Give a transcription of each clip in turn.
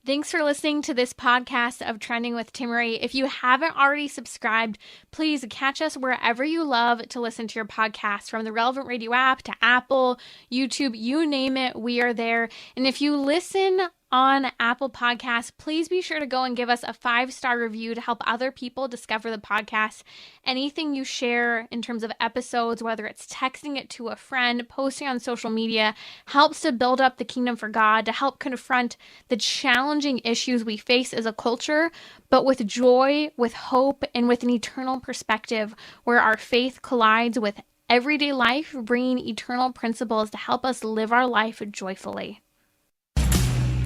Thanks for listening to this podcast of Trending with Timmery. If you haven't already subscribed, please catch us wherever you love to listen to your podcast, from the Relevant Radio app to Apple, YouTube, you name it, we are there. And if you listen on Apple Podcasts, please be sure to go and give us a 5-star review to help other people discover the podcast. Anything you share in terms of episodes, whether it's texting it to a friend, posting on social media, helps to build up the kingdom for God, to help confront the challenging issues we face as a culture, but with joy, with hope, and with an eternal perspective where our faith collides with everyday life, bringing eternal principles to help us live our life joyfully.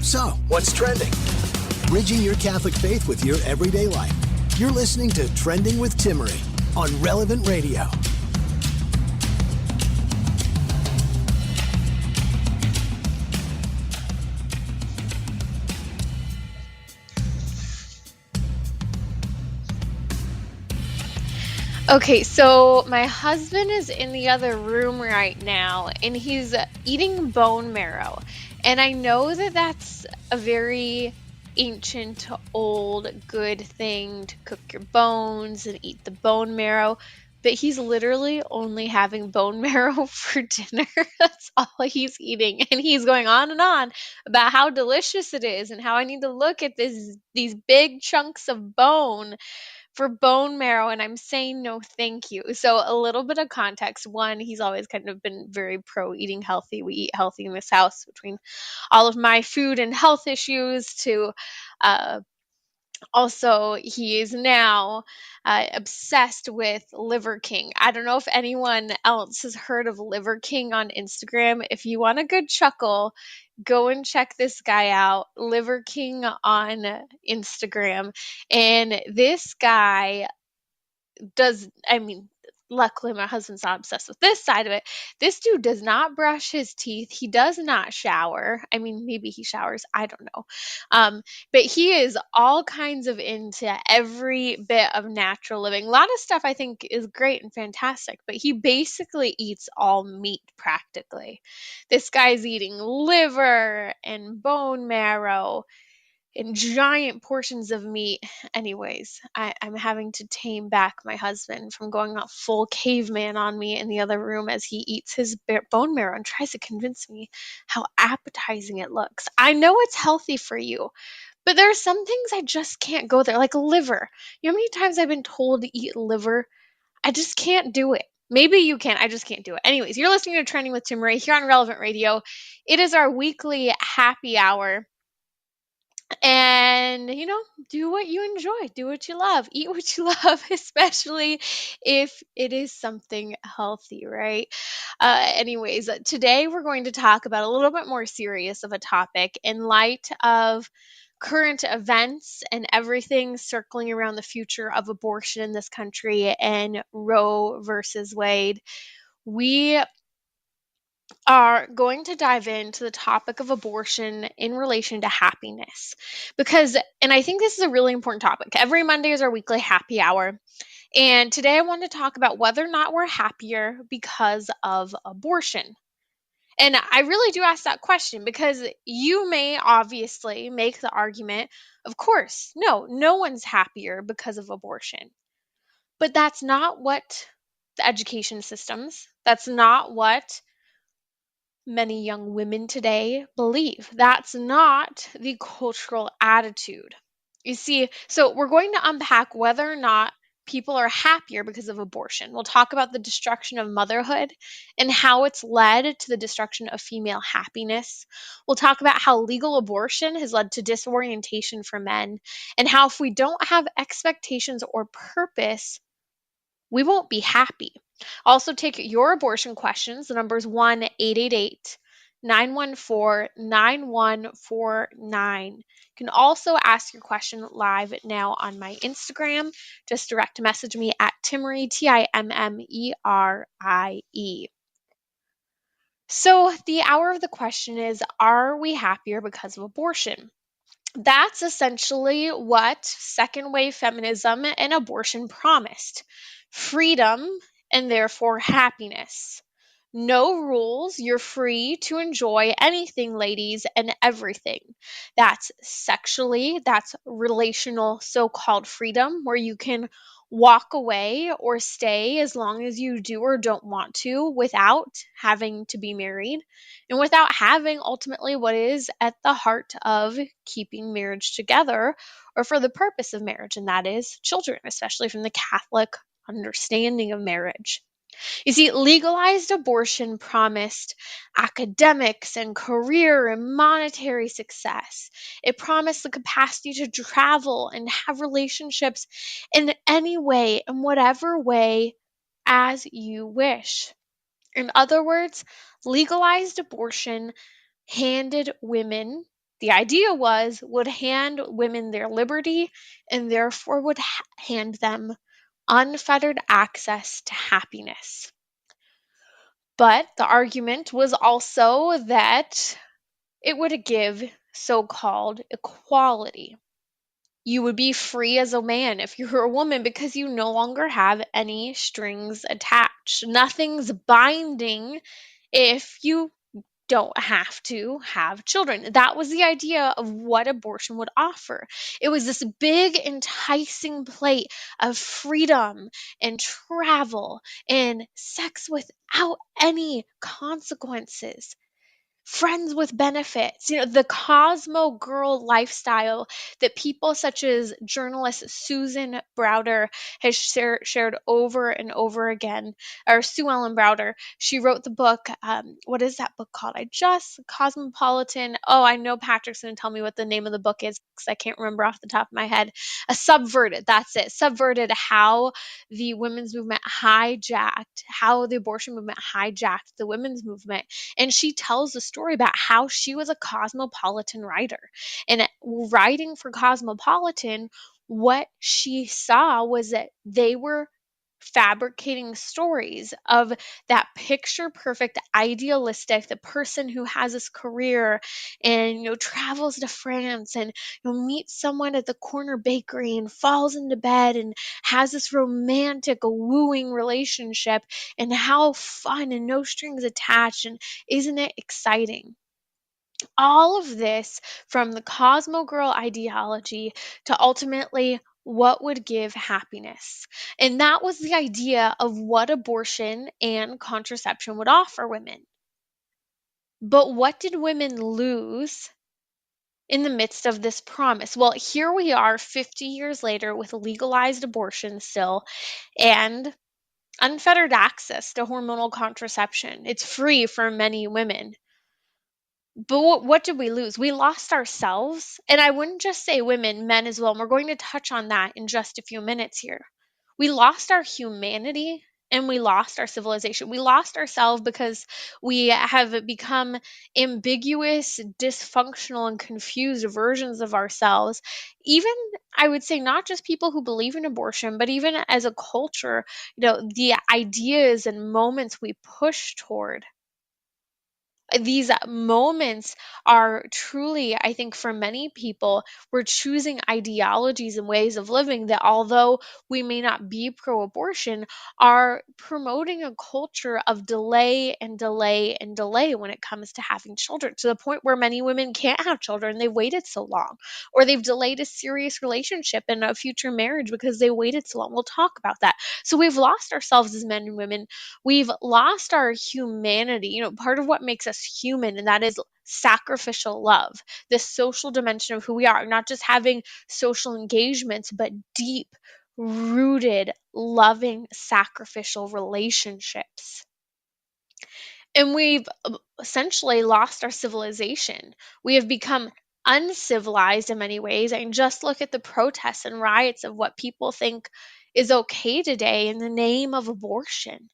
So, what's trending? Bridging your Catholic faith with your everyday life. You're listening to Trending with Timmery on Relevant Radio. Okay, so my husband is in the other room right now, and he's eating bone marrow. And I know that that's a very ancient, old, good thing to cook your bones and eat the bone marrow. But he's literally only having bone marrow for dinner. That's all he's eating. And he's going on and on about how delicious it is and how I need to look at these big chunks of bone for bone marrow, and I'm saying no thank you. So a little bit of context. One, he's always kind of been very pro eating healthy. We eat healthy in this house, between all of my food and health issues to uh, also, he is now obsessed with Liver King. I don't know if anyone else has heard of Liver King on Instagram. If you want a good chuckle, go and check this guy out, Liver King on Instagram. And this guy luckily my husband's not obsessed with this side of it. This dude does not brush his teeth. He does not shower. I mean, maybe he showers. I don't know. But he is all kinds of into every bit of natural living. A lot of stuff I think is great and fantastic, but he basically eats all meat practically. This guy's eating liver and bone marrow in giant portions of meat. Anyways, I'm having to tame back my husband from going a full caveman on me in the other room as he eats his bone marrow and tries to convince me how appetizing it looks. I know it's healthy for you, but there are some things I just can't go there, like liver. You know how many times I've been told to eat liver? I just can't do it. Maybe you can. I just can't do it. Anyways, you're listening to Trending with Tim Ray here on Relevant Radio. It is our weekly happy hour. And, do what you enjoy, do what you love, eat what you love, especially if it is something healthy, right? Anyways, today we're going to talk about a little bit more serious of a topic in light of current events and everything circling around the future of abortion in this country and Roe versus Wade. We are going to dive into the topic of abortion in relation to happiness. And I think this is a really important topic. Every Monday is our weekly happy hour. And today I want to talk about whether or not we're happier because of abortion. And I really do ask that question because you may obviously make the argument, of course, no one's happier because of abortion. But that's not what the education systems, that's not what many young women today believe. That's not the cultural attitude. You see, so we're going to unpack whether or not people are happier because of abortion. We'll talk about the destruction of motherhood and how it's led to the destruction of female happiness. We'll talk about how legal abortion has led to disorientation for men, and how if we don't have expectations or purpose, we won't be happy. Also, take your abortion questions. The number is 1-888-914-9149. You can also ask your question live now on my Instagram. Just direct message me at Timmerie, Timmerie. So the hour of the question is, are we happier because of abortion? That's essentially what second wave feminism and abortion promised: freedom and therefore happiness. No rules. You're free to enjoy anything, ladies, and everything. That's sexually, that's relational so called freedom, where you can walk away or stay as long as you do or don't want to without having to be married and without having ultimately what is at the heart of keeping marriage together or for the purpose of marriage, and that is children, especially from the Catholic understanding of marriage. You see, legalized abortion promised academics and career and monetary success. It promised the capacity to travel and have relationships in any way, in whatever way, as you wish. In other words, legalized abortion handed women, the idea was, would hand women their liberty and therefore would hand them unfettered access to happiness. But the argument was also that it would give so called equality. You would be free as a man if you were a woman because you no longer have any strings attached. Nothing's binding if you don't have to have children. That was the idea of what abortion would offer. It was this big, enticing plate of freedom and travel and sex without any consequences, friends with benefits, the Cosmo girl lifestyle that people such as journalist Susan Browder has shared over and over again, or Sue Ellen Browder. She wrote the book, what is that book called? Cosmopolitan. Oh, I know Patrick's going to tell me what the name of the book is because I can't remember off the top of my head. Subverted, that's it. Subverted, how the women's movement hijacked, how the abortion movement hijacked the women's movement. And she tells a story about how she was a Cosmopolitan writer. And writing for Cosmopolitan, what she saw was that they were fabricating stories of that picture perfect idealistic, the person who has this career and travels to France and meets someone at the corner bakery and falls into bed and has this romantic wooing relationship, and how fun and no strings attached, and isn't it exciting? All of this from the Cosmo Girl ideology to ultimately what would give happiness. And that was the idea of what abortion and contraception would offer women. But what did women lose in the midst of this promise? Well, here we are 50 years later with legalized abortion still and unfettered access to hormonal contraception. It's free for many women. But what did we lose? We lost ourselves. And I wouldn't just say women, men as well. And we're going to touch on that in just a few minutes here. We lost our humanity and we lost our civilization. We lost ourselves because we have become ambiguous, dysfunctional, and confused versions of ourselves. Even, I would say, not just people who believe in abortion, but even as a culture, the ideas and moments we push toward, these moments are truly, I think, for many people, we're choosing ideologies and ways of living that, although we may not be pro abortion, are promoting a culture of delay and delay and delay when it comes to having children, to the point where many women can't have children. They've waited so long, or they've delayed a serious relationship and a future marriage because they waited so long. We'll talk about that. So we've lost ourselves as men and women. We've lost our humanity, part of what makes us human, and that is sacrificial love, the social dimension of who we are, not just having social engagements, but deep rooted, loving, sacrificial relationships. And we've essentially lost our civilization. We have become uncivilized in many ways. I mean, just look at the protests and riots of what people think is okay today in the name of abortion,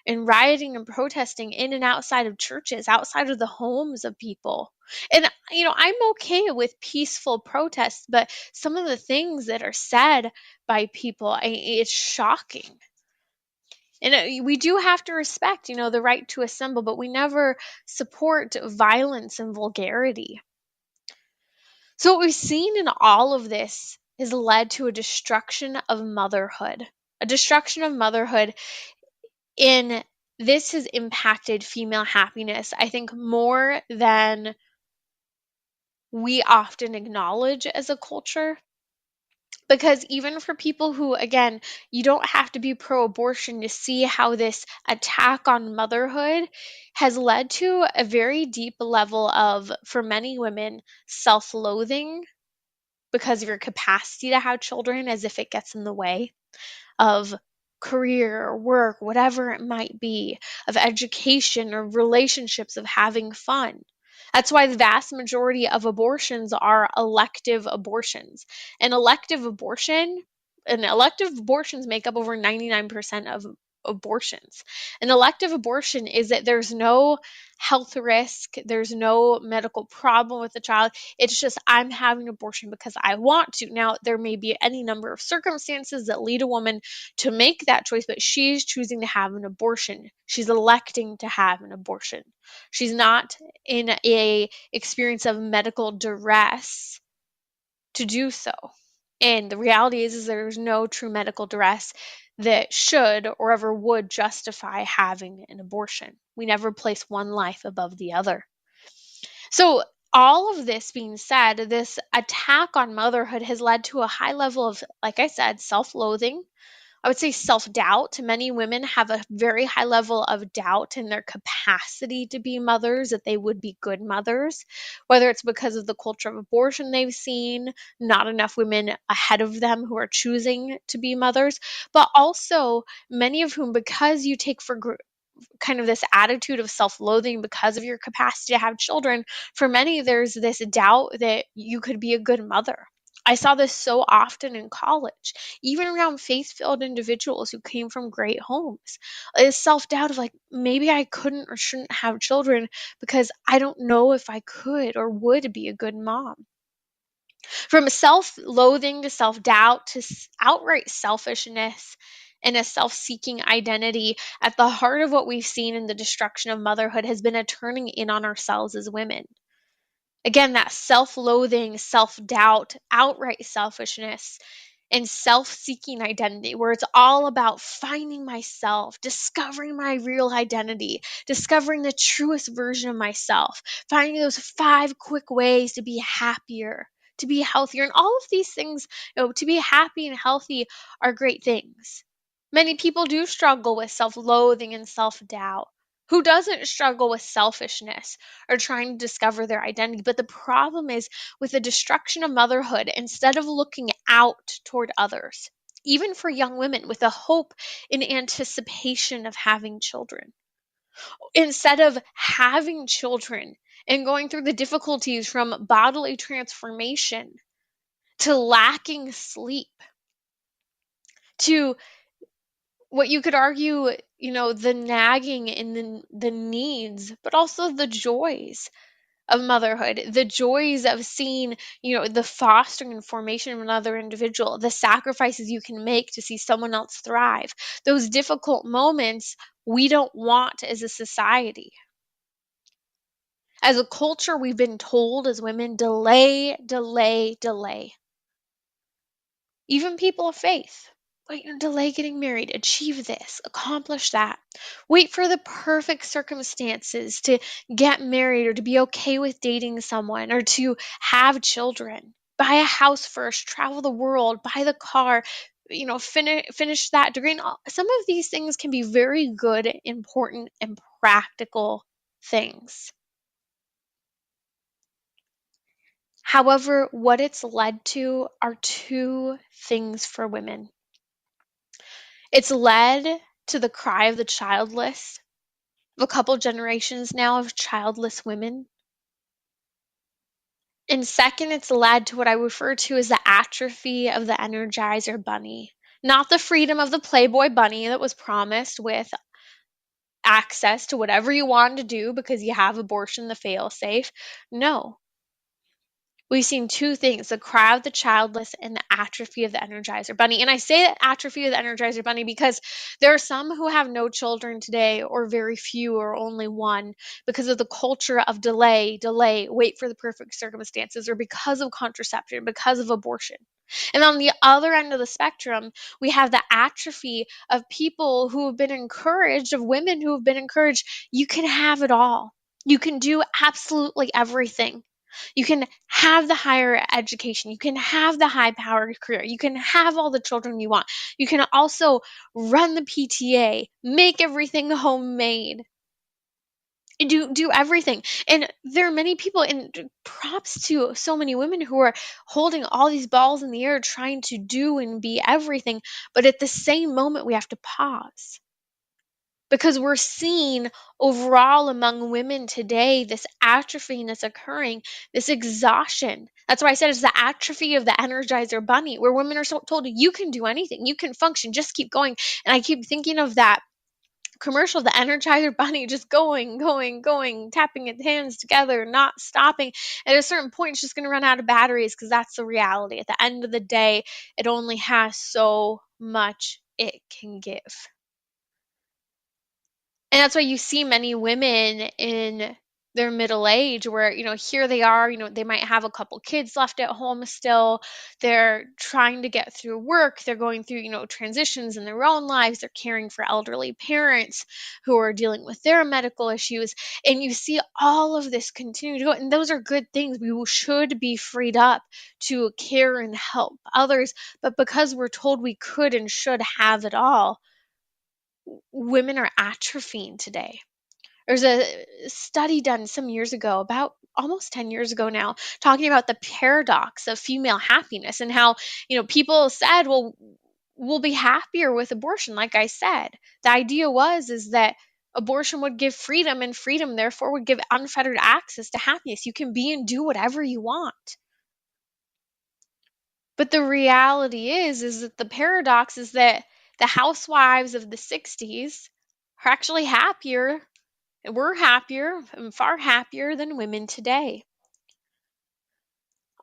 and rioting and protesting in and outside of churches, outside of the homes of people. And, I'm okay with peaceful protests, but some of the things that are said by people, it's shocking. And we do have to respect, the right to assemble, but we never support violence and vulgarity. So, what we've seen in all of this has led to a destruction of motherhood. A destruction of motherhood in this has impacted female happiness, I think, more than we often acknowledge as a culture. Because even for people who, again, you don't have to be pro abortion to see how this attack on motherhood has led to a very deep level of, for many women, self loathing because of your capacity to have children, as if it gets in the way of career or work, whatever it might be, of education or relationships, of having fun. That's why the vast majority of abortions are elective abortions. An elective abortion, and elective abortions make up over 99% of abortions. An elective abortion is that there's no health risk, there's no medical problem with the child. It's just, I'm having an abortion because I want to. Now, there may be any number of circumstances that lead a woman to make that choice, but she's choosing to have an abortion. She's electing to have an abortion. She's not in a experience of medical duress to do so. And the reality is there's no true medical duress that should or ever would justify having an abortion. We never place one life above the other. So, all of this being said, this attack on motherhood has led to a high level of, like I said, self loathing. I would say self doubt. Many women have a very high level of doubt in their capacity to be mothers, that they would be good mothers, whether it's because of the culture of abortion they've seen, not enough women ahead of them who are choosing to be mothers, but also many of whom, because you take for kind of this attitude of self loathing because of your capacity to have children, for many, there's this doubt that you could be a good mother. I saw this so often in college, even around faith filled individuals who came from great homes. Is self doubt of like, maybe I couldn't or shouldn't have children because I don't know if I could or would be a good mom. From self loathing to self doubt to outright selfishness and a self seeking identity, at the heart of what we've seen in the destruction of motherhood has been a turning in on ourselves as women. Again, that self loathing, self doubt, outright selfishness, and self seeking identity, where it's all about finding myself, discovering my real identity, discovering the truest version of myself, finding those 5 quick ways to be happier, to be healthier. And all of these things, to be happy and healthy are great things. Many people do struggle with self loathing and self doubt. Who doesn't struggle with selfishness or trying to discover their identity? But the problem is, with the destruction of motherhood, instead of looking out toward others, even for young women with a hope in anticipation of having children, instead of having children and going through the difficulties from bodily transformation to lacking sleep to what you could argue, the nagging and the needs, but also the joys of motherhood, the joys of seeing, the fostering and formation of another individual, the sacrifices you can make to see someone else thrive, those difficult moments we don't want as a society. As a culture, we've been told as women, delay, delay, delay. Even people of faith. Wait, delay getting married, achieve this, accomplish that. Wait for the perfect circumstances to get married or to be okay with dating someone or to have children. Buy a house first, travel the world, buy the car, finish that degree. And some of these things can be very good, important, and practical things. However, what it's led to are two things for women. It's led to the cry of the childless, of a couple generations now of childless women. And second, it's led to what I refer to as the atrophy of the Energizer bunny. Not the freedom of the Playboy bunny that was promised with access to whatever you wanted to do because you have abortion, the fail safe. No, we've seen two things: the cry of the childless and the atrophy of the Energizer bunny. And I say that atrophy of the Energizer bunny because there are some who have no children today, or very few, or only one, because of the culture of delay, delay, wait for the perfect circumstances, or because of contraception, because of abortion. And on the other end of the spectrum, we have the atrophy of people who have been encouraged, of women who have been encouraged, you can have it all. You can do absolutely everything. You can have the higher education. You can have the high powered career. You can have all the children you want. You can also run the PTA, make everything homemade, do everything. And there are many people, and props to so many women who are holding all these balls in the air trying to do and be everything, but at the same moment we have to pause, because we're seeing overall among women today this atrophy that's occurring, this exhaustion. That's why I said it's the atrophy of the Energizer Bunny, where women are so told you can do anything, you can function, just keep going. And I keep thinking of that commercial, the Energizer Bunny, just going, going, going, tapping its hands together, not stopping. At a certain point, it's just going to run out of batteries, because that's the reality. At the end of the day, it only has so much it can give. And that's why you see many women in their middle age where, here they are, they might have a couple kids left at home still. They're trying to get through work. They're going through, transitions in their own lives. They're caring for elderly parents who are dealing with their medical issues. And you see all of this continue to go. And those are good things. We should be freed up to care and help others. But because we're told we could and should have it all, women are atrophying today. There's a study done some years ago, about almost 10 years ago now, talking about the paradox of female happiness, and how, people said, well, we'll be happier with abortion. Like I said, the idea is that abortion would give freedom, and freedom therefore would give unfettered access to happiness. You can be and do whatever you want. But the reality is that the paradox is that the housewives of the 60s are actually happier. We're happier and far happier than women today.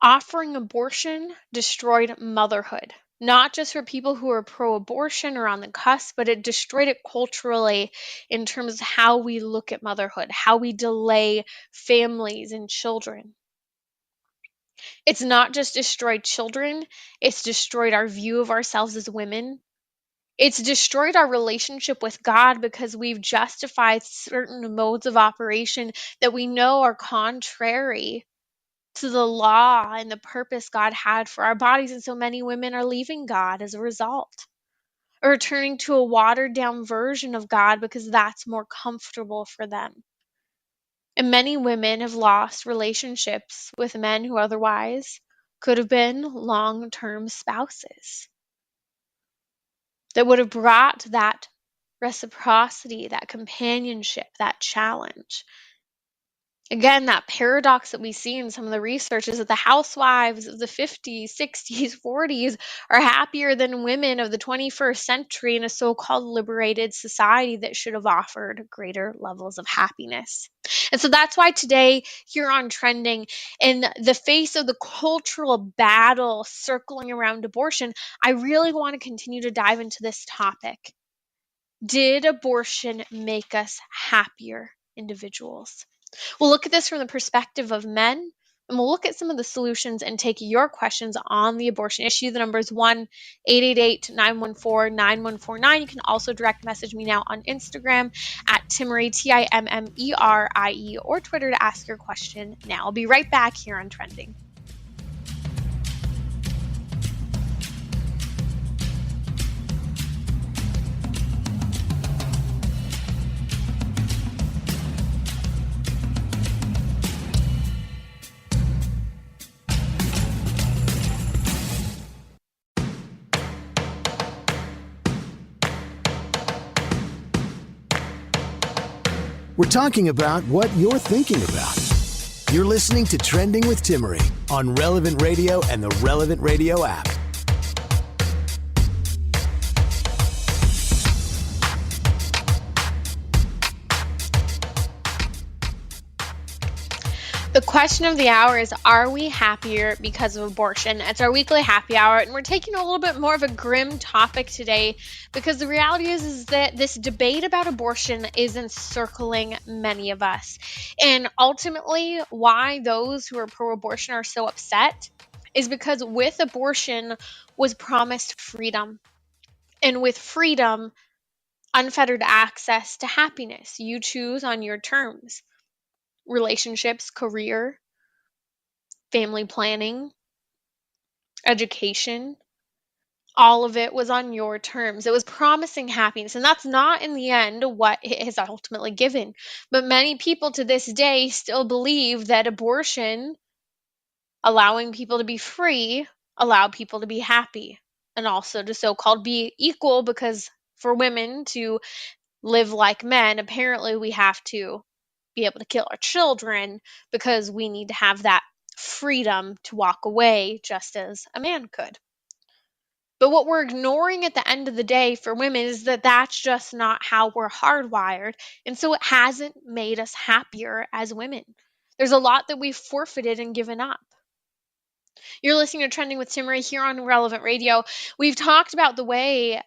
Offering abortion destroyed motherhood, not just for people who are pro abortion or on the cusp, but it destroyed it culturally in terms of how we look at motherhood, how we delay families and children. It's not just destroyed children, it's destroyed our view of ourselves as women. It's destroyed our relationship with God, because we've justified certain modes of operation that we know are contrary to the law and the purpose God had for our bodies. And so many women are leaving God as a result, or returning to a watered down version of God because that's more comfortable for them. And many women have lost relationships with men who otherwise could have been long term spouses that would have brought that reciprocity, that companionship, that challenge. Again, that paradox that we see in some of the research is that the housewives of the 50s, 60s, 40s are happier than women of the 21st century in a so-called liberated society that should have offered greater levels of happiness. And so that's why today, here on Trending, in the face of the cultural battle circling around abortion, I really want to continue to dive into this topic. Did abortion make us happier individuals? We'll look at this from the perspective of men, and we'll look at some of the solutions and take your questions on the abortion issue. The number is 1-888-914-9149. You can also direct message me now on Instagram at Timmerie, Timmerie, or Twitter to ask your question now. I'll be right back here on Trending. We're talking about what you're thinking about. You're listening to Trending with Timmerie on Relevant Radio and the Relevant Radio app. The question of the hour is, are we happier because of abortion? It's our weekly happy hour, and we're taking a little bit more of a grim topic today, because the reality is that this debate about abortion is encircling many of us. And ultimately, why those who are pro-abortion are so upset is because with abortion was promised freedom. And with freedom, unfettered access to happiness. You choose on your terms. Relationships, career, family planning, education, all of it was on your terms. It was promising happiness. And that's not in the end what it has ultimately given. But many people to this day still believe that abortion, allowing people to be free, allow people to be happy, and also to so-called be equal, because for women to live like men, apparently we have to be able to kill our children because we need to have that freedom to walk away just as a man could. But what we're ignoring at the end of the day for women is that that's just not how we're hardwired. And so it hasn't made us happier as women. There's a lot that we've forfeited and given up. You're listening to Trending with Timmery here on Relevant Radio. We've talked about the way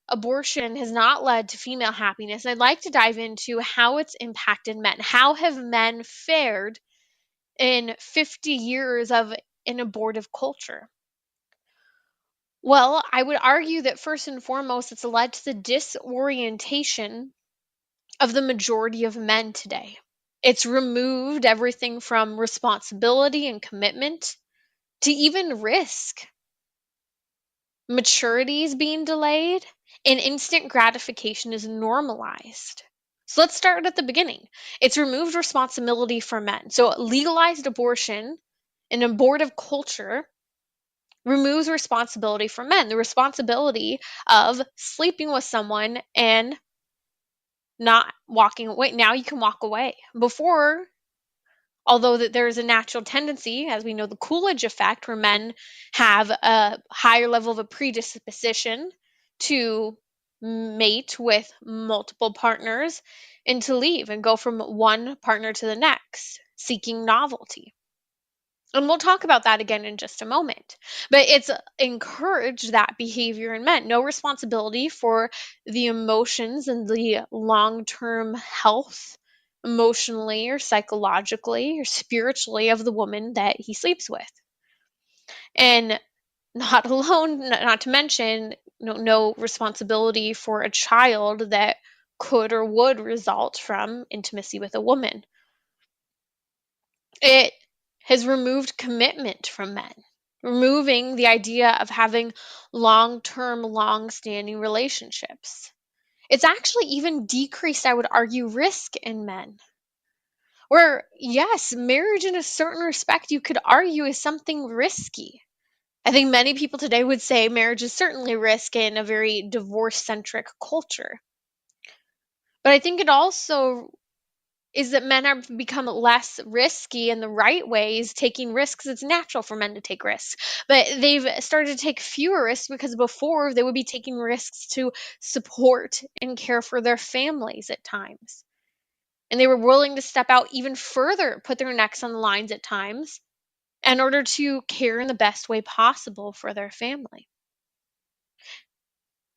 abortion has not led to female happiness. I'd like to dive into how it's impacted men. How have men fared in 50 years of an abortive culture? Well, I would argue that first and foremost, it's led to the disorientation of the majority of men today. It's removed everything from responsibility and commitment to even risk. Maturity is being delayed, and instant gratification is normalized. So let's start at the beginning. It's removed responsibility for men. So legalized abortion, an abortive culture, removes responsibility from men. The responsibility of sleeping with someone and not walking away. Now you can walk away. Before, although that there is a natural tendency, as we know, the Coolidge effect, where men have a higher level of a predisposition to mate with multiple partners and to leave and go from one partner to the next, seeking novelty. And we'll talk about that again in just a moment. But it's encouraged that behavior in men. No responsibility for the emotions and the long term health, emotionally or psychologically or spiritually, of the woman that he sleeps with. And not alone, not to mention, no responsibility for a child that could or would result from intimacy with a woman. It has removed commitment from men, removing the idea of having long term, long standing relationships. It's actually even decreased, I would argue, risk in men. Where, yes, marriage in a certain respect you could argue is something risky. I think many people today would say marriage is certainly risky in a very divorce centric culture. But I think it also is that men have become less risky in the right ways, taking risks. It's natural for men to take risks, but they've started to take fewer risks because before they would be taking risks to support and care for their families at times. And they were willing to step out even further, put their necks on the lines at times in order to care in the best way possible for their family.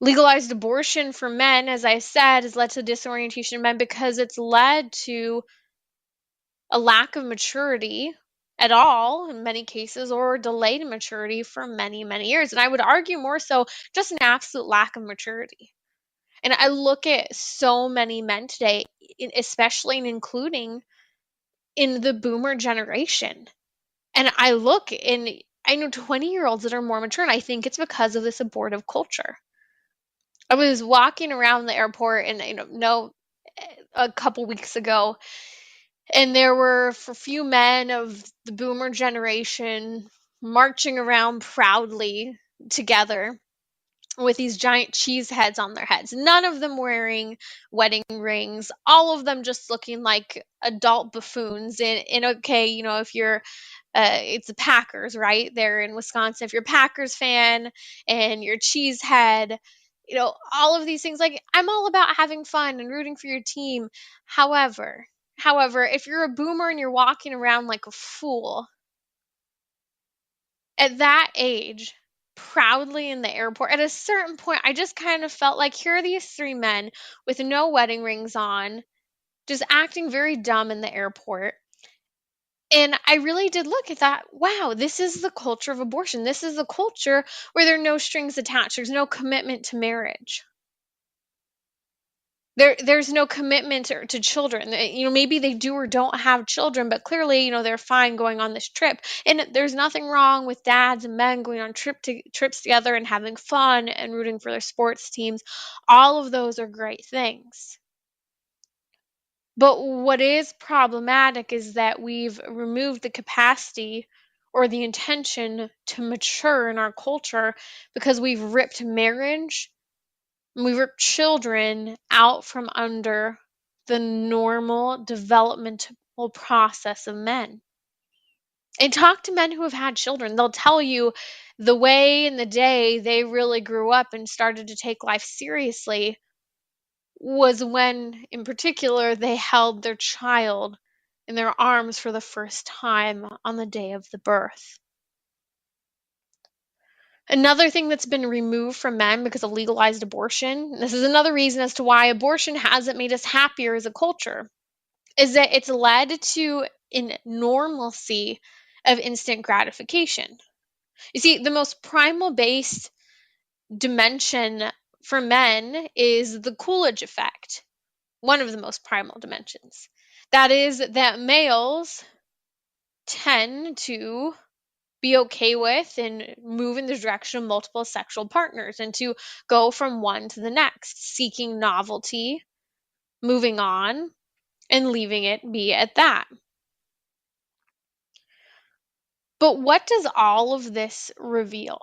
Legalized abortion for men, as I said, has led to disorientation of men because it's led to a lack of maturity at all in many cases, or delayed maturity for many, many years. And I would argue more so just an absolute lack of maturity. And I look at so many men today, especially and including in the boomer generation. And I look and I know 20-year-olds that are more mature, and I think it's because of this abortive culture. I was walking around the airport and a couple weeks ago, and there were a few men of the boomer generation marching around proudly together with these giant cheese heads on their heads. None of them wearing wedding rings, all of them just looking like adult buffoons. And okay, if you're it's the Packers, right? They're in Wisconsin. If you're a Packers fan and you're cheesehead, all of these things, like, I'm all about having fun and rooting for your team. However, if you're a boomer and you're walking around like a fool at that age, proudly in the airport, at a certain point, I just kind of felt like here are these three men with no wedding rings on, just acting very dumb in the airport. And I really did look at that. Wow, this is the culture of abortion. This is the culture where there are no strings attached. There's no commitment to marriage. There's no commitment to children. Maybe they do or don't have children, but clearly, they're fine going on this trip. And there's nothing wrong with dads and men going on trips together and having fun and rooting for their sports teams. All of those are great things. But what is problematic is that we've removed the capacity or the intention to mature in our culture because we've ripped marriage and we ripped children out from under the normal developmental process of men. And talk to men who have had children. They'll tell you the way and the day they really grew up and started to take life seriously was when, in particular, they held their child in their arms for the first time on the day of the birth. Another thing that's been removed from men because of legalized abortion, this is another reason as to why abortion hasn't made us happier as a culture, is that it's led to a normalcy of instant gratification. You see, the most primal based dimension for men is the Coolidge effect, one of the most primal dimensions. That is, that males tend to be okay with and move in the direction of multiple sexual partners and to go from one to the next, seeking novelty, moving on, and leaving it be at that. But what does all of this reveal?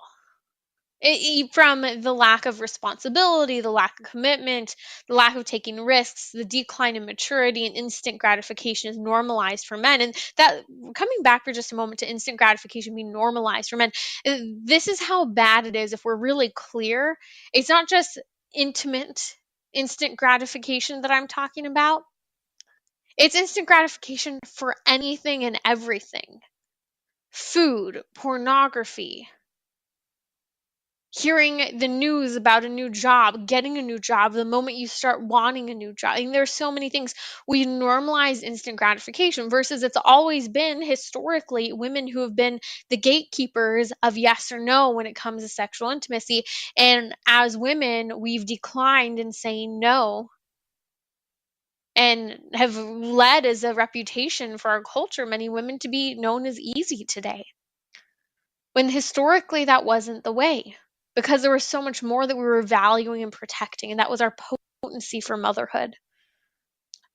From the lack of responsibility, the lack of commitment, the lack of taking risks, the decline in maturity, and instant gratification is normalized for men. And that, coming back for just a moment to instant gratification being normalized for men, this is how bad it is if we're really clear. It's not just intimate instant gratification that I'm talking about, it's instant gratification for anything and everything: food, pornography, hearing the news about a new job, getting a new job, the moment you start wanting a new job. And there's so many things. We normalize instant gratification versus it's always been historically women who have been the gatekeepers of yes or no when it comes to sexual intimacy. And as women, we've declined in saying no and have led as a reputation for our culture many women to be known as easy today, when historically that wasn't the way, because there was so much more that we were valuing and protecting, and that was our potency for motherhood.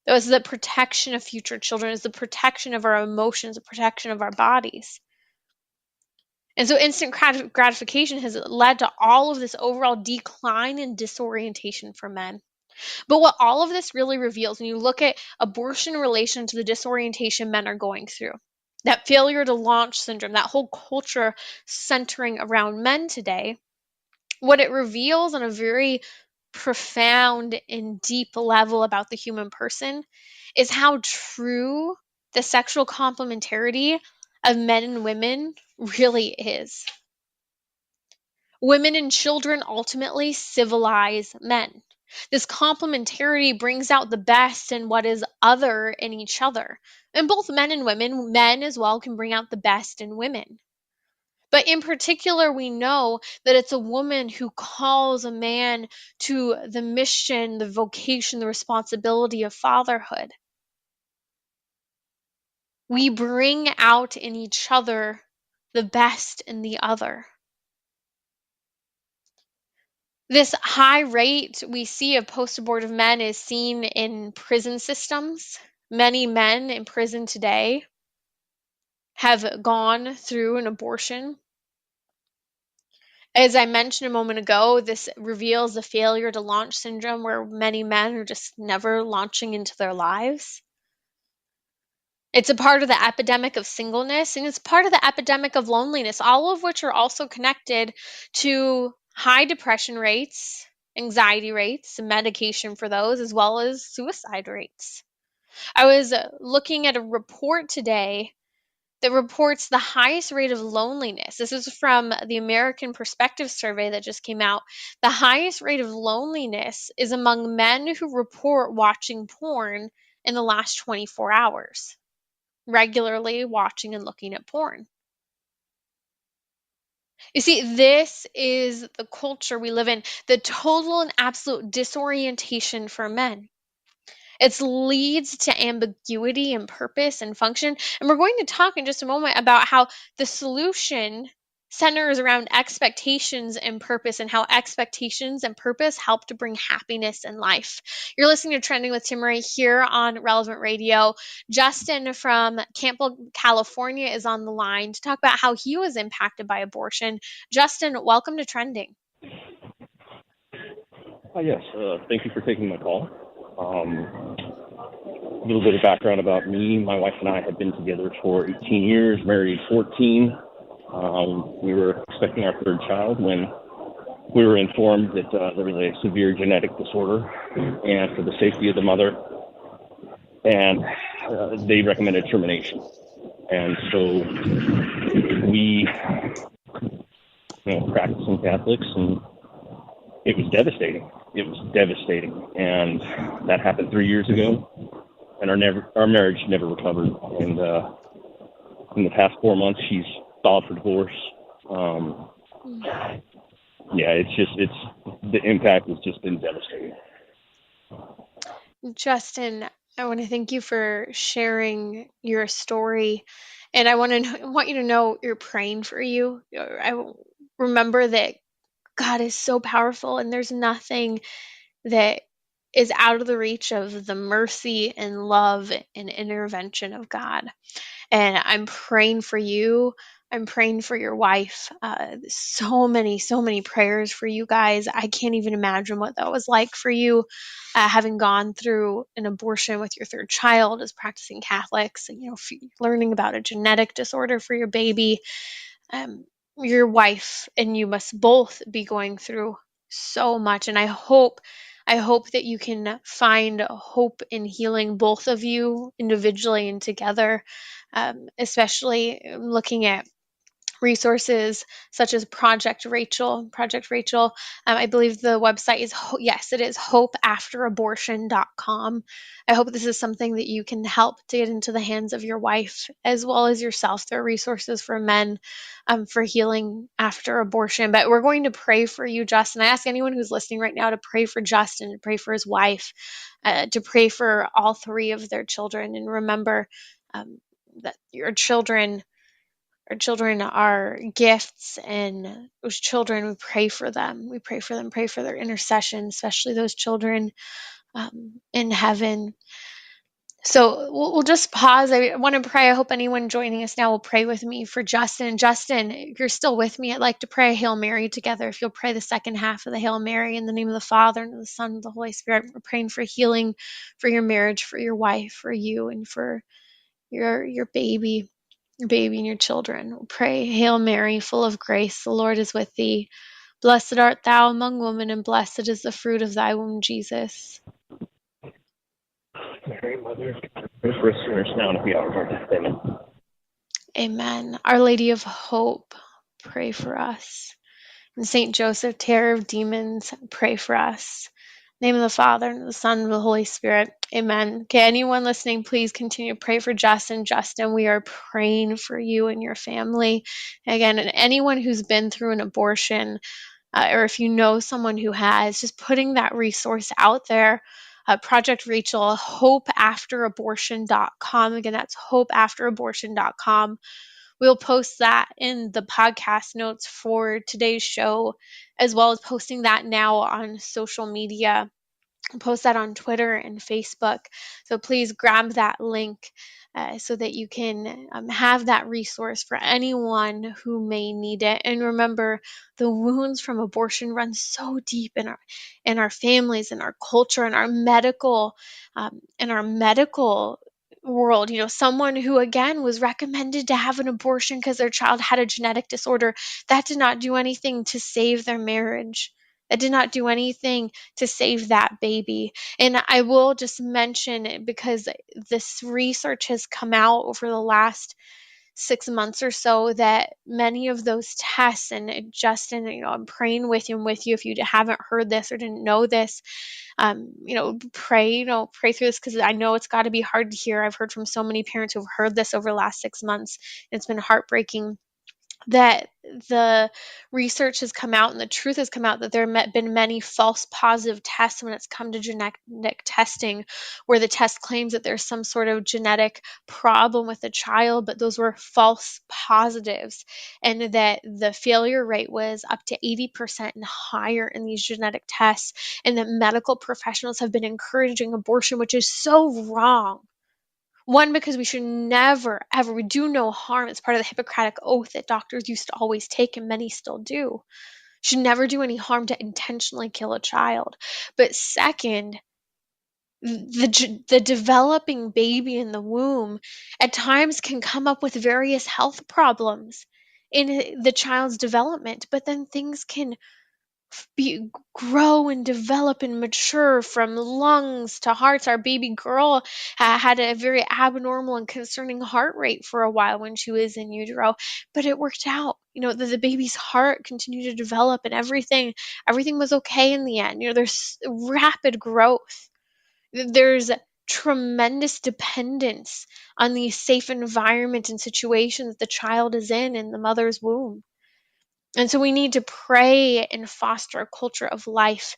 It was the protection of future children, it was the protection of our emotions, the protection of our bodies. And so instant gratification has led to all of this overall decline and disorientation for men. But what all of this really reveals, when you look at abortion in relation to the disorientation men are going through, that failure to launch syndrome, that whole culture centering around men today, what it reveals on a very profound and deep level about the human person is how true the sexual complementarity of men and women really is. Women and children ultimately civilize men. This complementarity brings out the best in what is other in each other. And both men and women, men as well, can bring out the best in women. But in particular, we know that it's a woman who calls a man to the mission, the vocation, the responsibility of fatherhood. We bring out in each other the best in the other. This high rate we see of post-abortive men is seen in prison systems. Many men in prison today have gone through an abortion. As I mentioned a moment ago, this reveals the failure to launch syndrome where many men are just never launching into their lives. It's a part of the epidemic of singleness, and it's part of the epidemic of loneliness, all of which are also connected to high depression rates, anxiety rates, and medication for those, as well as suicide rates. I was looking at a report today that reports the highest rate of loneliness. This is from the American Perspective Survey that just came out. The highest rate of loneliness is among men who report watching porn in the last 24 hours. regularly watching and looking at porn. You see, this is the culture we live in, the total and absolute disorientation for men. It leads to ambiguity and purpose and function. And we're going to talk in just a moment about how the solution centers around expectations and purpose, and how expectations and purpose help to bring happiness in life. You're listening to Trending with Timmery here on Relevant Radio. Justin from Campbell, California is on the line to talk about how he was impacted by abortion. Justin, welcome to Trending. Yes, thank you for taking my call. A little bit of background about me. My wife and I had been together for 18 years, married 14. We were expecting our third child when we were informed that there was a severe genetic disorder and for the safety of the mother, and they recommended termination. And so we, practicing Catholics, and it was devastating. It was devastating, and that happened 3 years ago, and our marriage never recovered. And in the past 4 months, she's filed for divorce. It's the impact has just been devastating. Justin, I want to thank you for sharing your story, and I want you to know you're praying for you. I remember that God is so powerful, and there's nothing that is out of the reach of the mercy and love and intervention of God. And I'm praying for you. I'm praying for your wife. So many prayers for you guys. I can't even imagine what that was like for you, having gone through an abortion with your third child as practicing Catholics, and learning about a genetic disorder for your baby. Your wife and you must both be going through so much, and I hope that you can find hope in healing, both of you individually and together, especially looking at resources such as Project Rachel. I believe the website is, yes, it is hopeafterabortion.com. I hope this is something that you can help to get into the hands of your wife as well as yourself. There are resources for men, for healing after abortion. But we're going to pray for you, Justin. I ask anyone who's listening right now to pray for Justin, to pray for his wife, to pray for all three of their children. And remember that our children are gifts, and those children, we pray for them. We pray for them, pray for their intercession, especially those children in heaven. So we'll just pause. I want to pray. I hope anyone joining us now will pray with me for Justin. Justin, if you're still with me, I'd like to pray a Hail Mary together. If you'll pray the second half of the Hail Mary in the name of the Father, and of the Son, and of the Holy Spirit. We're praying for healing for your marriage, for your wife, for you, and for your baby and your children. We'll pray, Hail Mary, full of grace, the Lord is with thee. Blessed art thou among women, and blessed is the fruit of thy womb, Jesus. Mary, Mother of God, pray for us sinners now and at the hour of our death. Amen. Amen. Our Lady of Hope, pray for us. And Saint Joseph, terror of demons, pray for us. In the name of the Father, and of the Son, and of the Holy Spirit. Amen. Okay, anyone listening, please continue to pray for Justin. Justin, we are praying for you and your family. Again, and anyone who's been through an abortion, or if you know someone who has, just putting that resource out there. Project Rachel, hopeafterabortion.com. Again, that's hopeafterabortion.com. We'll post that in the podcast notes for today's show, as well as posting that now on social media. I'll post that on Twitter and Facebook. So please grab that link so that you can have that resource for anyone who may need it. And remember, the wounds from abortion run so deep in our families, in our culture, in our medical world. Someone who again was recommended to have an abortion because their child had a genetic disorder, that did not do anything to save their marriage. That did not do anything to save that baby. And I will just mention, because this research has come out over the last 6 months or so that many of those tests, and Justin, I'm praying with you and with you if you haven't heard this or didn't know this, pray through this because I know it's got to be hard to hear. I've heard from so many parents who've heard this over the last 6 months. And it's been heartbreaking that the research has come out and the truth has come out that there have been many false positive tests when it's come to genetic testing, where the test claims that there's some sort of genetic problem with the child, but those were false positives, and that the failure rate was up to 80% and higher in these genetic tests, and that medical professionals have been encouraging abortion, which is so wrong. One, because we should never, ever, we do no harm. It's part of the Hippocratic Oath that doctors used to always take, and many still do. Should never do any harm to intentionally kill a child. But second, the developing baby in the womb at times can come up with various health problems in the child's development, but then things can grow and develop and mature from lungs to hearts. Our baby girl had a very abnormal and concerning heart rate for a while when she was in utero, but it worked out. The baby's heart continued to develop, and everything was okay in the end. There's rapid growth. There's tremendous dependence on the safe environment and situations the child is in the mother's womb. And so we need to pray and foster a culture of life,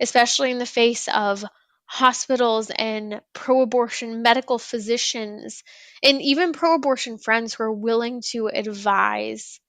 especially in the face of hospitals and pro abortion medical physicians, and even pro abortion friends who are willing to advise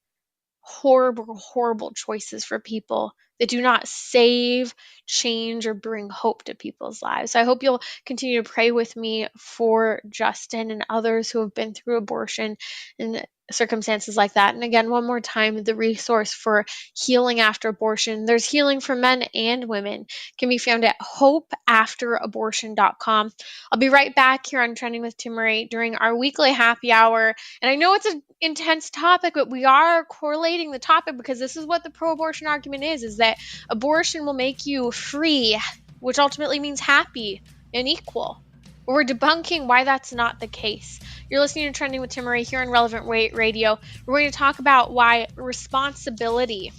horrible, horrible choices for people that do not save, change, or bring hope to people's lives. So I hope you'll continue to pray with me for Justin and others who have been through abortion and circumstances like that. And again, one more time, the resource for healing after abortion, there's healing for men and women, can be found at hopeafterabortion.com. I'll be right back here on Trending with Timmery during our weekly happy hour. And I know it's an intense topic, but we are correlating the topic because this is what the pro-abortion argument is that abortion will make you free, which ultimately means happy and equal. We're debunking why that's not the case. You're listening to Trending with Timmery here on Relevant Radio. We're going to talk about why responsibility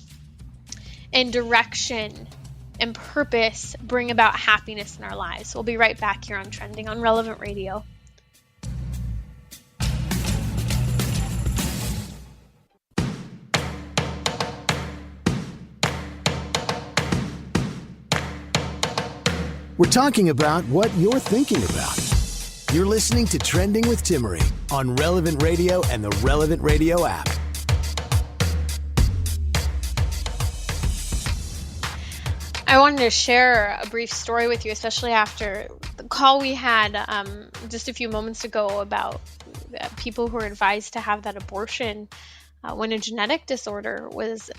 and direction and purpose bring about happiness in our lives. We'll be right back here on Trending on Relevant Radio. We're talking about what you're thinking about. You're listening to Trending with Timmery on Relevant Radio and the Relevant Radio app. I wanted to share a brief story with you, especially after the call we had just a few moments ago about people who are advised to have that abortion when a genetic disorder was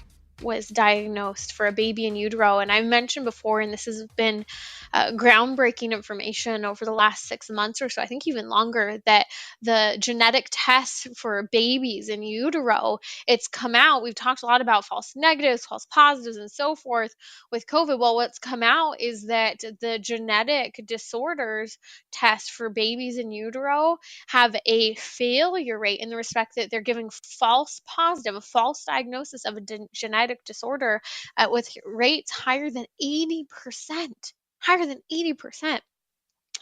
diagnosed for a baby in utero. And I mentioned before, and this has been groundbreaking information over the last 6 months or so, I think even longer, that the genetic test for babies in utero, it's come out. We've talked a lot about false negatives, false positives, and so forth with COVID. Well, what's come out is that the genetic disorders test for babies in utero have a failure rate in the respect that they're giving false positive, a false diagnosis of a genetic disorder with rates higher than 80%. Higher than 80%.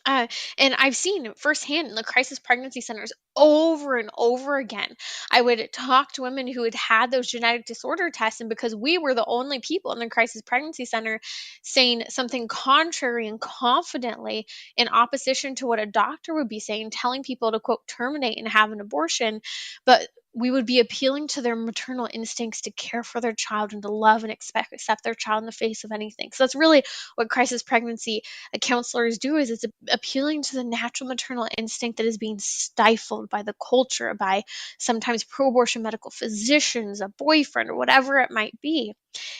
And I've seen firsthand in the crisis pregnancy centers over and over again. I would talk to women who had had those genetic disorder tests, and because we were the only people in the crisis pregnancy center saying something contrary and confidently in opposition to what a doctor would be saying, telling people to, quote, terminate and have an abortion, but we would be appealing to their maternal instincts to care for their child and to love and accept their child in the face of anything. So that's really what crisis pregnancy counselors do, is it's appealing to the natural maternal instinct that is being stifled by the culture, by sometimes pro-abortion medical physicians, a boyfriend, or whatever it might be.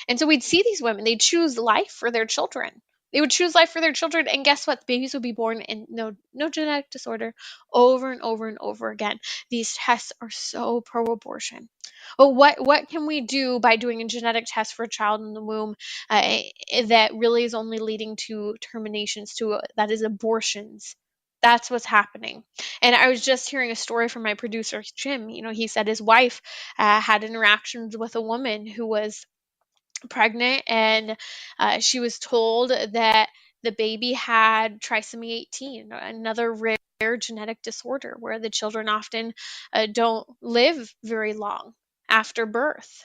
And so we'd see these women, they'd choose life for their children. They would choose life for their children, and guess what? Babies would be born in no genetic disorder over and over and over again. These tests are so pro-abortion. Well, what can we do by doing a genetic test for a child in the womb that really is only leading to terminations, that is abortions? That's what's happening. And I was just hearing a story from my producer, Jim. He said his wife had interactions with a woman who was pregnant, and she was told that the baby had trisomy 18, another rare genetic disorder where the children often don't live very long after birth.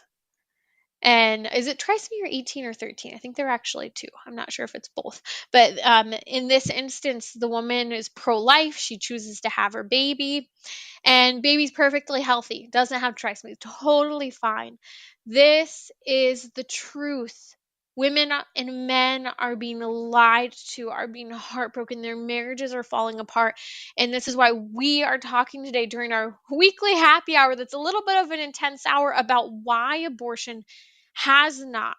And is it trisomy or 18 or 13? I think they're actually two. I'm not sure if it's both. But in this instance, the woman is pro life. She chooses to have her baby, and baby's perfectly healthy, doesn't have trisomy, totally fine. This is the truth. Women and men are being lied to, are being heartbroken. Their marriages are falling apart. And this is why we are talking today during our weekly happy hour, that's a little bit of an intense hour, about why abortion has not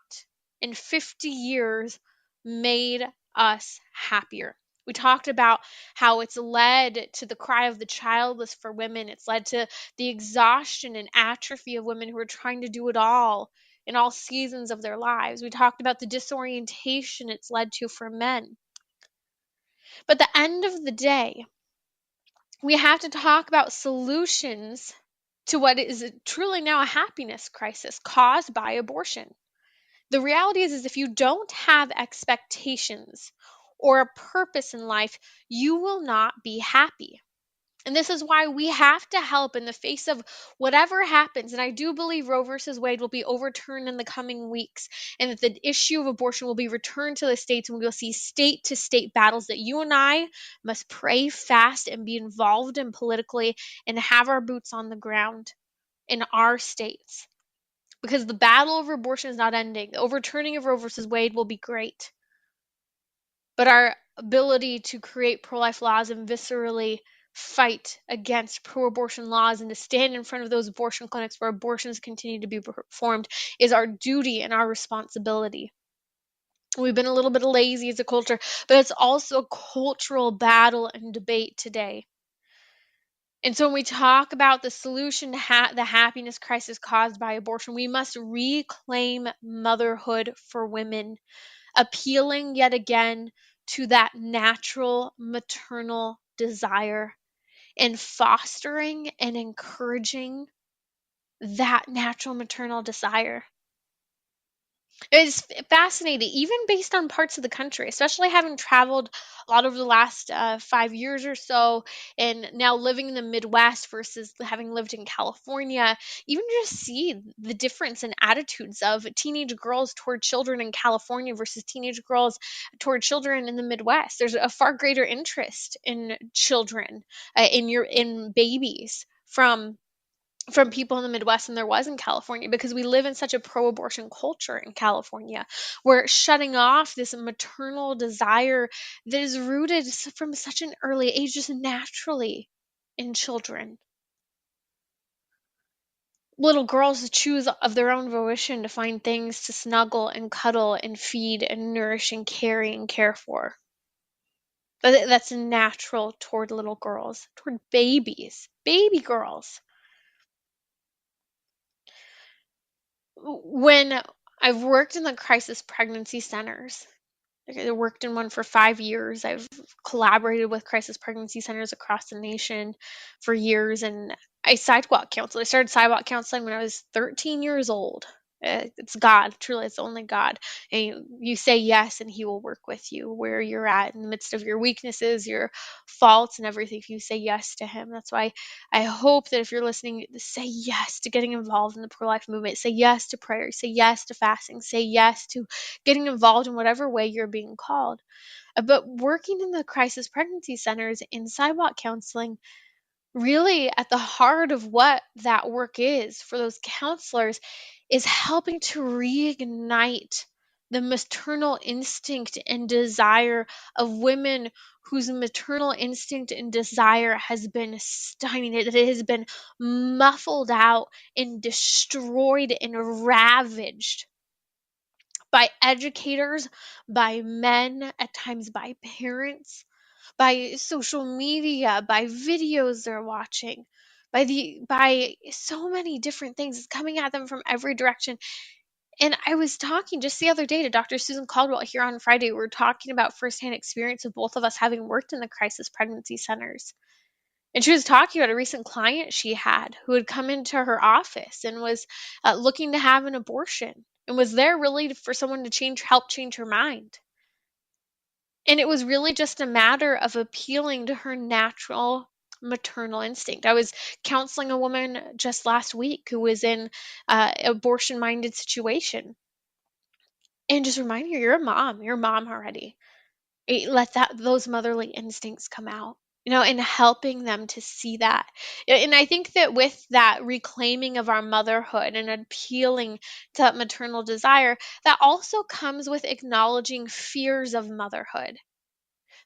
in 50 years made us happier. We talked about how it's led to the cry of the childless for women. It's led to the exhaustion and atrophy of women who are trying to do it all in all seasons of their lives. We talked about the disorientation it's led to for men. But at the end of the day, we have to talk about solutions to what is truly now a happiness crisis caused by abortion. The reality is if you don't have expectations or a purpose in life, you will not be happy. And this is why we have to help in the face of whatever happens. And I do believe Roe versus Wade will be overturned in the coming weeks, and that the issue of abortion will be returned to the states, and we will see state to state battles that you and I must pray fast and be involved in politically and have our boots on the ground in our states. Because the battle over abortion is not ending. The overturning of Roe versus Wade will be great. But our ability to create pro life laws and viscerally fight against pro abortion laws and to stand in front of those abortion clinics where abortions continue to be performed is our duty and our responsibility. We've been a little bit lazy as a culture, but it's also a cultural battle and debate today. And so when we talk about the solution to the happiness crisis caused by abortion, we must reclaim motherhood for women, appealing yet again to that natural maternal desire and fostering and encouraging that natural maternal desire. It's fascinating, even based on parts of the country, especially having traveled a lot over the last 5 years or so, and now living in the Midwest versus having lived in California. Even just see the difference in attitudes of teenage girls toward children in California versus teenage girls toward children in the Midwest. There's a far greater interest in children, in babies from people in the Midwest than there was in California, because we live in such a pro abortion culture in California. We're shutting off this maternal desire that is rooted from such an early age, just naturally in children. Little girls choose of their own volition to find things to snuggle and cuddle and feed and nourish and carry and care for. But that's natural toward little girls, toward babies, baby girls. When I've worked in the crisis pregnancy centers, like I worked in one for 5 years. I've collaborated with crisis pregnancy centers across the nation for years, and I sidewalk counsel. I started sidewalk counseling when I was 13 years old. It's God, truly, it's only God. And you say yes, and He will work with you where you're at in the midst of your weaknesses, your faults, and everything. If you say yes to Him, that's why I hope that if you're listening, say yes to getting involved in the pro life movement. Say yes to prayer. Say yes to fasting. Say yes to getting involved in whatever way you're being called. But working in the crisis pregnancy centers in sidewalk counseling, really at the heart of what that work is for those counselors, is helping to reignite the maternal instinct and desire of women whose maternal instinct and desire has been stymied, that it has been muffled out and destroyed and ravaged by educators, by men, at times by parents, by social media, by videos they're watching, by so many different things. It's coming at them from every direction. And I was talking just the other day to Dr. Susan Caldwell here on Friday. We were talking about firsthand experience of both of us having worked in the crisis pregnancy centers. And she was talking about a recent client she had who had come into her office and was looking to have an abortion and was there really for someone to help change her mind. And it was really just a matter of appealing to her natural maternal instinct. I was counseling a woman just last week who was in abortion minded situation and just reminding her, you're a mom already. Let those motherly instincts come out, and helping them to see that. And I think that with that reclaiming of our motherhood and appealing to that maternal desire, that also comes with acknowledging fears of motherhood,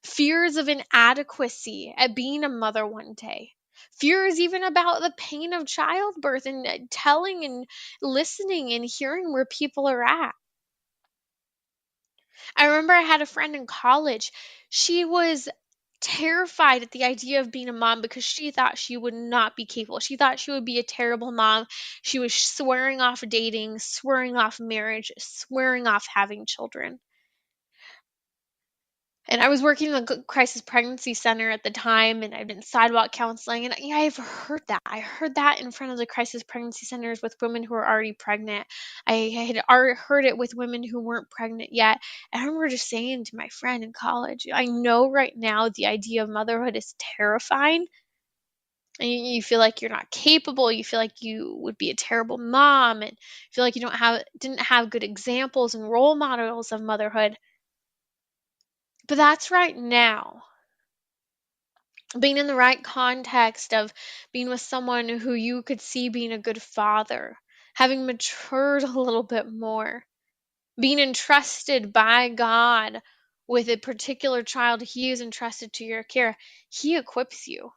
fears of inadequacy at being a mother one day, fears even about the pain of childbirth, and telling and listening and hearing where people are at. I remember I had a friend in college. She was terrified at the idea of being a mom because she thought she would not be capable. She thought she would be a terrible mom. She was swearing off dating, swearing off marriage, swearing off having children. And I was working in the crisis pregnancy center at the time, and I've been sidewalk counseling. And yeah, I've heard that. I heard that in front of the crisis pregnancy centers with women who are already pregnant. I had already heard it with women who weren't pregnant yet. And I remember just saying to my friend in college, I know right now the idea of motherhood is terrifying. And you feel like you're not capable. You feel like you would be a terrible mom, and feel like you didn't have good examples and role models of motherhood. But that's right now. Being in the right context of being with someone who you could see being a good father, having matured a little bit more, being entrusted by God with a particular child He is entrusted to your care, He equips you.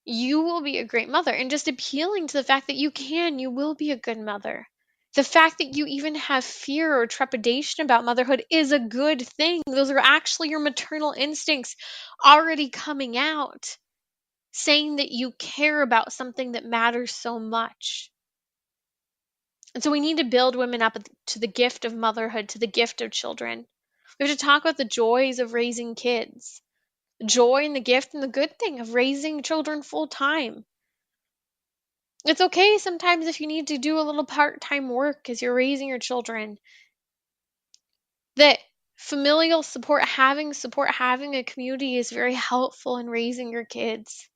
You will be a great mother. And just appealing to the fact that you will be a good mother. The fact that you even have fear or trepidation about motherhood is a good thing. Those are actually your maternal instincts already coming out, saying that you care about something that matters so much. And so we need to build women up to the gift of motherhood, to the gift of children. We have to talk about the joys of raising kids, the joy and the gift and the good thing of raising children full time. It's okay sometimes if you need to do a little part-time work as you're raising your children. That familial support, having a community is very helpful in raising your kids.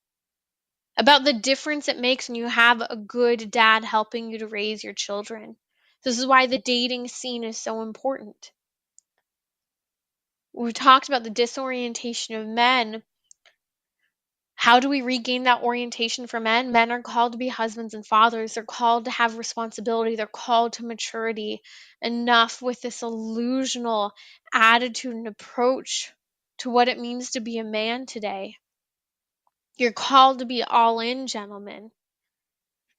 About the difference it makes when you have a good dad helping you to raise your children. This is why the dating scene is so important. We talked about the disorientation of men. How do we regain that orientation for men? Men are called to be husbands and fathers. They're called to have responsibility. They're called to maturity. Enough with this illusional attitude and approach to what it means to be a man today. You're called to be all in, gentlemen.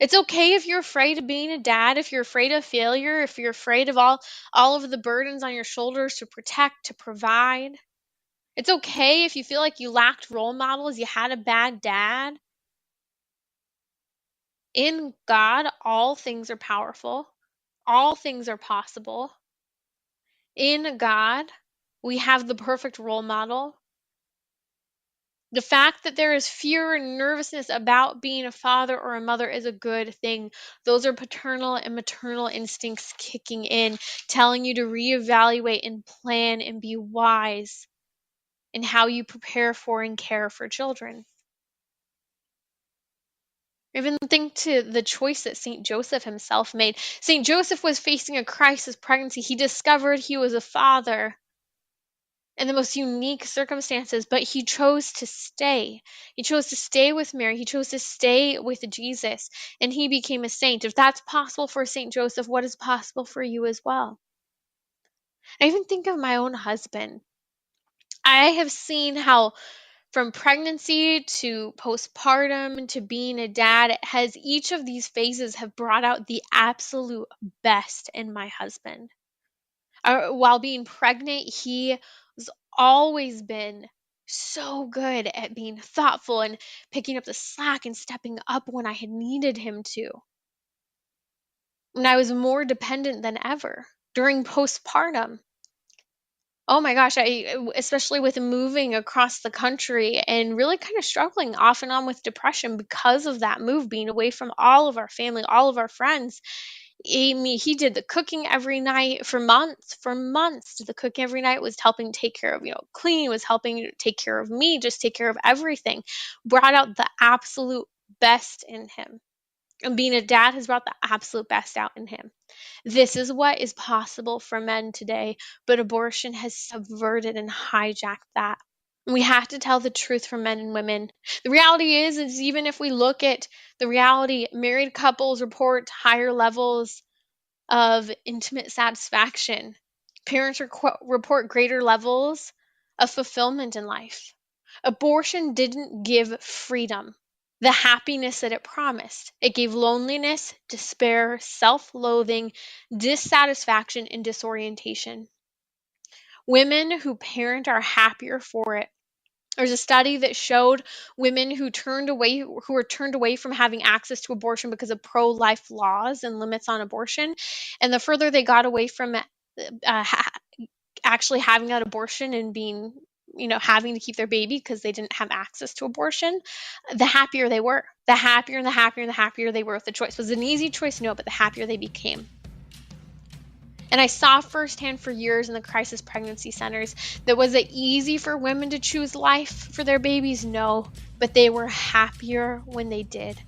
It's okay if you're afraid of being a dad, if you're afraid of failure, if you're afraid of all of the burdens on your shoulders to protect, to provide. It's okay if you feel like you lacked role models, you had a bad dad. In God, all things are powerful. All things are possible. In God, we have the perfect role model. The fact that there is fear and nervousness about being a father or a mother is a good thing. Those are paternal and maternal instincts kicking in, telling you to reevaluate and plan and be wise in how you prepare for and care for children. Even think to the choice that St. Joseph himself made. St. Joseph was facing a crisis pregnancy. He discovered he was a father in the most unique circumstances, but he chose to stay. He chose to stay with Mary. He chose to stay with Jesus, and he became a saint. If that's possible for St. Joseph, what is possible for you as well? I even think of my own husband. I have seen how from pregnancy to postpartum to being a dad, it has each of these phases have brought out the absolute best in my husband. While being pregnant, he has always been so good at being thoughtful and picking up the slack and stepping up when I had needed him to. when I was more dependent than ever during postpartum. Oh my gosh, I especially with moving across the country and really kind of struggling off and on with depression because of that move, being away from all of our family, all of our friends. He did the cooking every night for months. For months, did the cooking every night, was helping take care of, cleaning, was helping take care of me, just take care of everything. Brought out the absolute best in him. And being a dad has brought the absolute best out in him. This is what is possible for men today, but abortion has subverted and hijacked that. We have to tell the truth for men and women. The reality is even if we look at the reality, married couples report higher levels of intimate satisfaction. Parents report greater levels of fulfillment in life. Abortion didn't give freedom, the happiness that it promised. It gave loneliness, despair, self loathing, dissatisfaction, and disorientation. Women who parent are happier for it. There's a study that showed women who were turned away from having access to abortion because of pro-life laws and limits on abortion, and the further they got away from actually having that abortion and being, having to keep their baby because they didn't have access to abortion, the happier they were. The happier and the happier and the happier they were with the choice. It was an easy choice, no, but the happier they became. And I saw firsthand for years in the crisis pregnancy centers that was it easy for women to choose life for their babies? No, but they were happier when they did.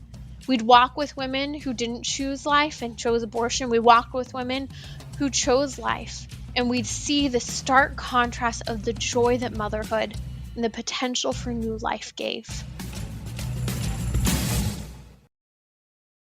We'd walk with women who didn't choose life and chose abortion. We walked with women who chose life, and we'd see the stark contrast of the joy that motherhood and the potential for new life gave.